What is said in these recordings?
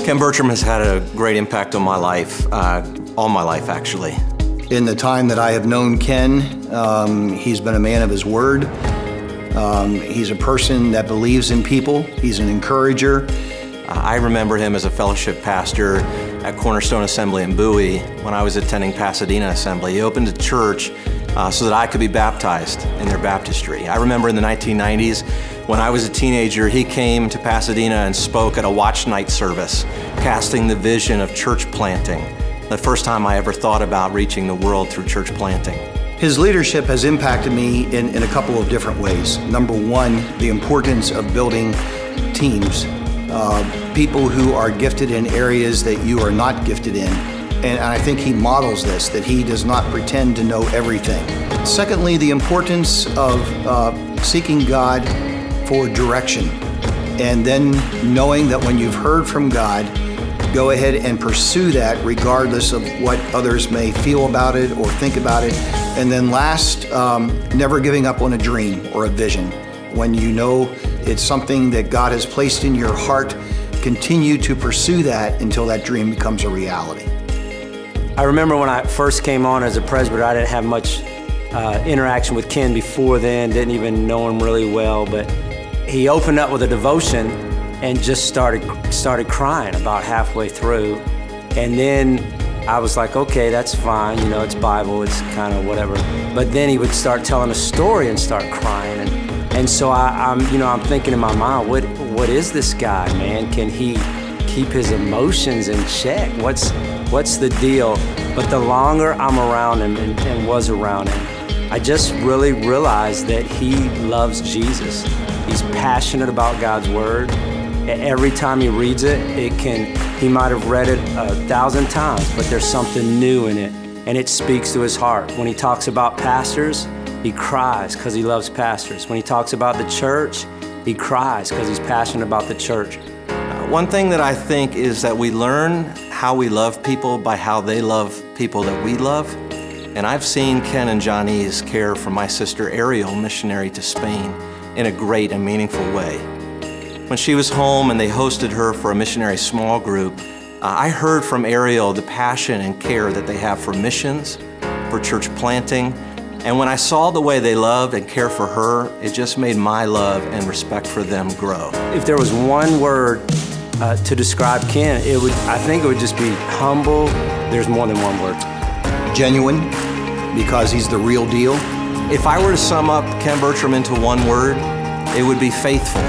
Ken Burtram has had a great impact on my life, all my life actually. In the time that I have known Ken, he's been a man of his word. He's a person that believes in people. He's an encourager. I remember him as a fellowship pastor at Cornerstone Assembly in Bowie when I was attending Pasadena Assembly. He opened a church so that I could be baptized in their baptistry. I remember in the 1990s when I was a teenager, he came to Pasadena and spoke at a watch night service, casting the vision of church planting. The first time I ever thought about reaching the world through church planting. His leadership has impacted me in a couple of different ways. Number one, the importance of building teams. People who are gifted in areas that you are not gifted in. And I think he models this, that he does not pretend to know everything. Secondly, the importance of seeking God for direction. And then knowing that when you've heard from God, go ahead and pursue that regardless of what others may feel about it or think about it. And then last, never giving up on a dream or a vision. When you know it's something that God has placed in your heart, continue to pursue that until that dream becomes a reality. I remember when I first came on as a presbyter, I didn't have much interaction with Ken before then, didn't even know him really well, but he opened up with a devotion and just started crying about halfway through. And then I was like, okay, that's fine, you know, it's Bible, it's kind of whatever. But then he would start telling a story and start crying. And so I'm thinking in my mind, what is this guy, man? Can he keep his emotions in check? What's the deal? But the longer I'm around him and was around him, I just really realized that he loves Jesus. He's passionate about God's word. Every time he reads it, he might have read it 1,000 times, but there's something new in it, and it speaks to his heart. When he talks about pastors, he cries because he loves pastors. When he talks about the church, he cries because he's passionate about the church. One thing that I think is that we learn how we love people by how they love people that we love. And I've seen Ken and Johnny's care for my sister Ariel, missionary to Spain, in a great and meaningful way. When she was home and they hosted her for a missionary small group, I heard from Ariel the passion and care that they have for missions, for church planting. And when I saw the way they love and care for her, it just made my love and respect for them grow. If there was one word to describe Ken, I think it would just be humble. There's more than one word. Genuine, because he's the real deal. If I were to sum up Ken Burtram into one word, it would be faithful.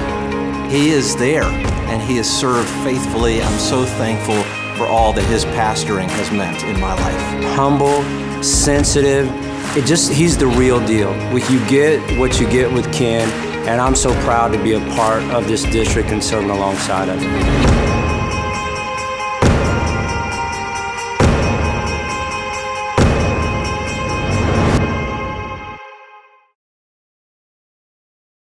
He is there, and he has served faithfully. I'm so thankful for all that his pastoring has meant in my life. Humble, sensitive, he's the real deal. You get what you get with Ken, and I'm so proud to be a part of this district and serving alongside of him.